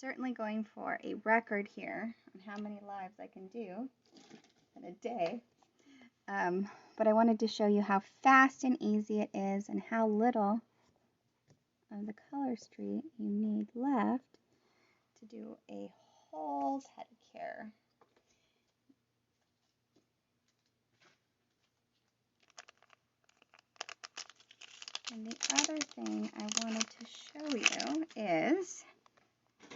certainly going for a record here on how many lives I can do in a day. But I wanted to show you how fast and easy it is and how little of the Color Street you need left to do a whole pedicure. And the other thing I wanted to show you is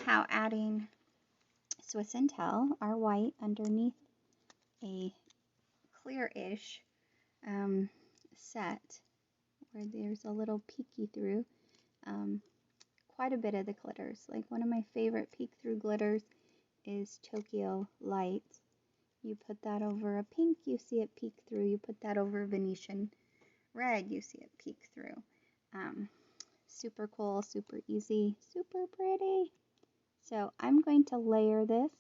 how adding Swiss and Tell, our white, underneath a clear-ish set where there's a little peeky through quite a bit of the glitters. Like one of my favorite peek through glitters is Tokyo Light. You put that over a pink, you see it peek through. You put that over Venetian red, you see it peek through. Super cool, super easy, super pretty. So I'm going to layer this,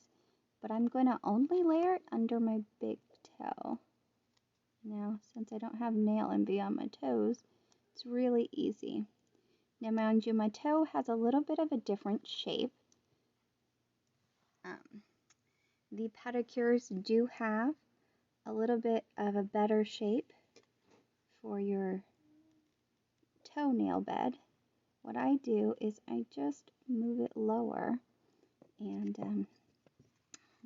but I'm going to only layer it under my big toe. Now, since I don't have nail envy on my toes, it's really easy. Now, mind you, my toe has a little bit of a different shape. The pedicures do have a little bit of a better shape for your toenail bed. What I do is I just move it lower and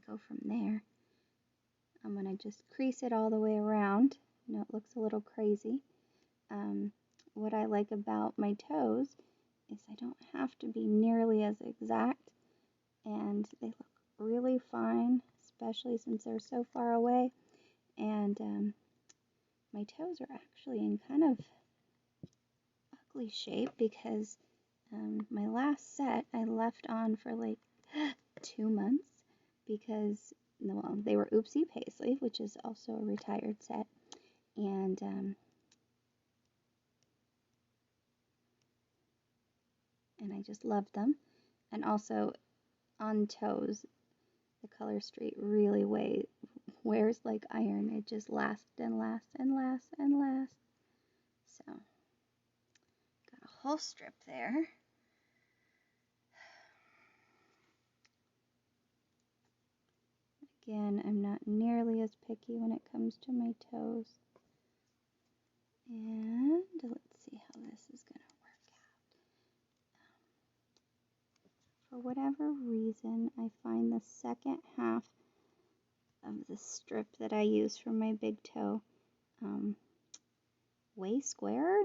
go from there. I'm going to just crease it all the way around. I know it looks a little crazy. What I like about my toes is I don't have to be nearly as exact, and they look really fine, especially since they're so far away. And my toes are actually in kind of ugly shape because my last set I left on for like 2 months because, well, they were Oopsie Paisley, which is also a retired set, and I just loved them. And also on toes, the Color Street really wears like iron. It just lasts and lasts and lasts and lasts. So, got a whole strip there. Again, I'm not nearly as picky when it comes to my toes. And let's see how this is going to work out. For whatever reason, I find the second half of the strip that I use for my big toe way squarer.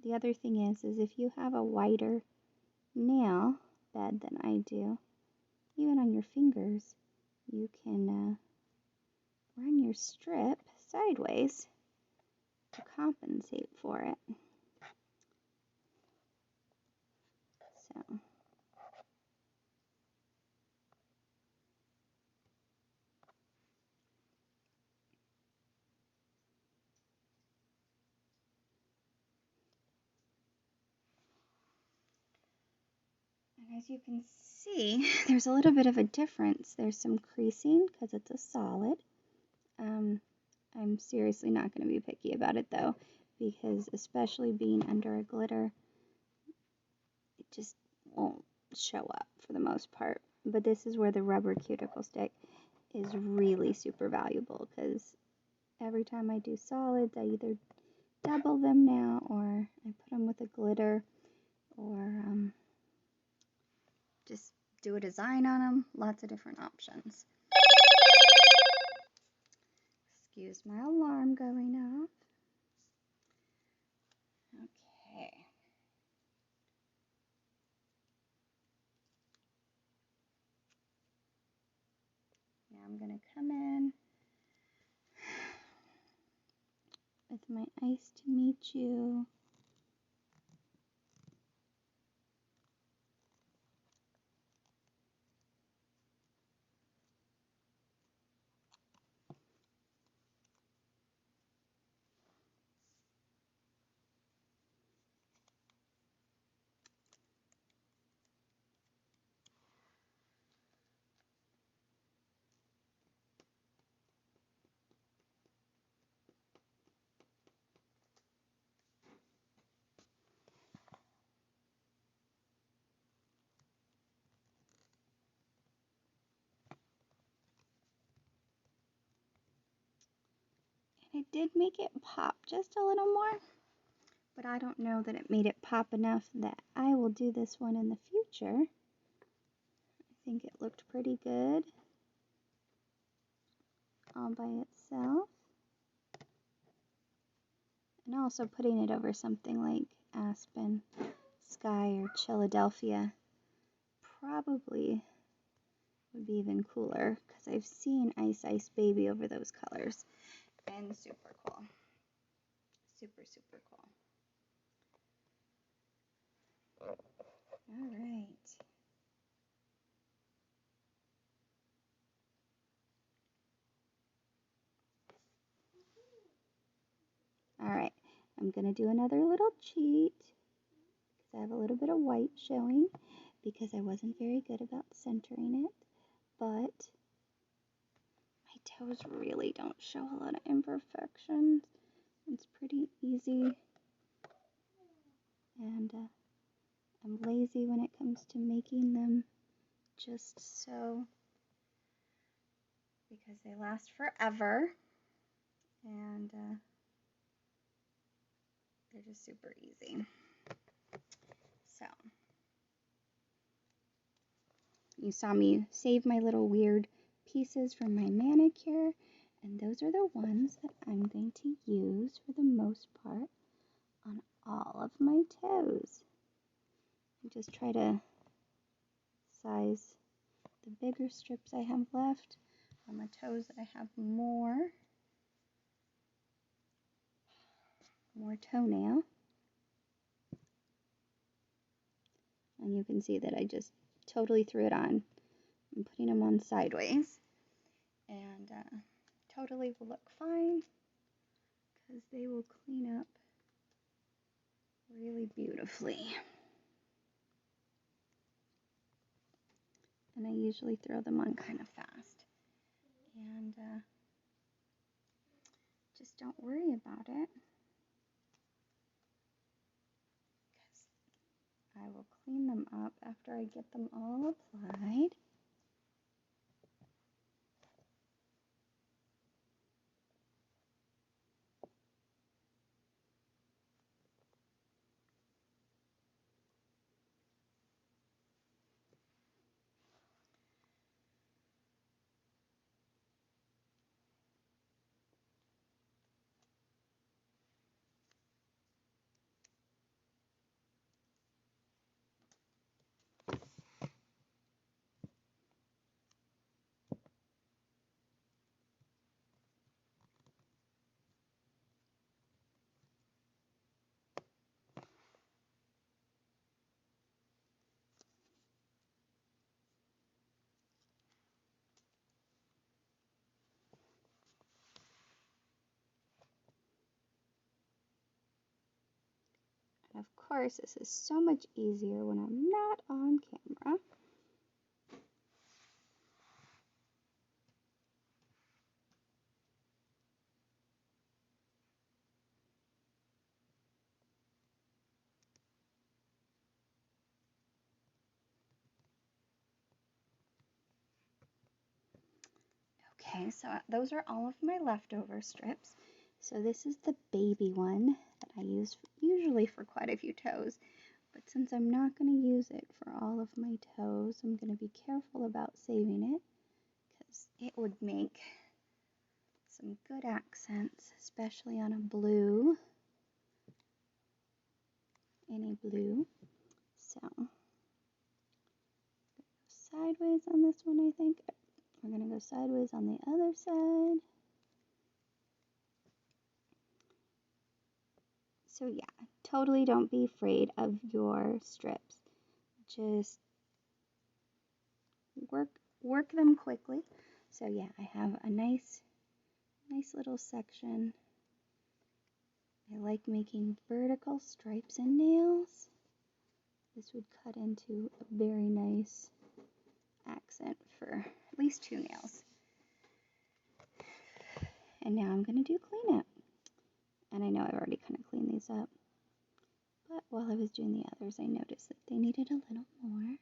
The other thing is if you have a wider nail bed than I do, even on your fingers, you can run your strip sideways to compensate for it. So, and as you can see, there's a little bit of a difference. There's some creasing because it's a solid. I'm seriously not going to be picky about it though, because especially being under a glitter, it just won't show up for the most part. But this is where the rubber cuticle stick is really super valuable, because every time I do solids, I either double them now, or I put them with a glitter, or just do a design on them. Lots of different options. Excuse my alarm going off. Okay. Now I'm going to come in with my Ice to Meet You. It did make it pop just a little more, but I don't know that it made it pop enough that I will do this one in the future. I think it looked pretty good all by itself. And also putting it over something like Aspen, Sky, or Philadelphia probably would be even cooler, because I've seen Ice Ice Baby over those colors, and super cool. Super, super cool. All right. All right, I'm going to do another little cheat, because I have a little bit of white showing, because I wasn't very good about centering it, but my toes really don't show a lot of imperfections. It's pretty easy, and I'm lazy when it comes to making them just so, because they last forever, and they're just super easy. So, you saw me save my little weird pieces from my manicure, and those are the ones that I'm going to use for the most part on all of my toes. I just try to size the bigger strips I have left on the toes that I have more toenail. And you can see that I just totally threw it on. I'm putting them on sideways, and totally will look fine, because they will clean up really beautifully. And I usually throw them on kind of fast, and just don't worry about it, because I will clean them up after I get them all applied. And of course, this is so much easier when I'm not on camera. Okay, so those are all of my leftover strips. So this is the baby one that I use usually for quite a few toes. But since I'm not going to use it for all of my toes, I'm going to be careful about saving it, because it would make some good accents, especially on a blue, any blue. So, sideways on this one, I think. We're going to go sideways on the other side. So yeah, totally don't be afraid of your strips. Just work them quickly. So yeah, I have a nice little section. I like making vertical stripes and nails. This would cut into a very nice accent for at least 2 nails. And now I'm going to do cleanup. And I know I've already kind of cleaned these up, but while I was doing the others, I noticed that they needed a little more.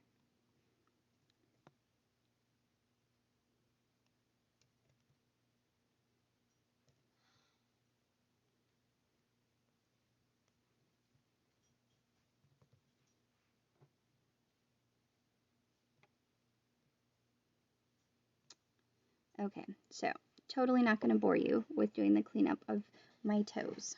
Okay, so totally not going to bore you with doing the cleanup of my toes.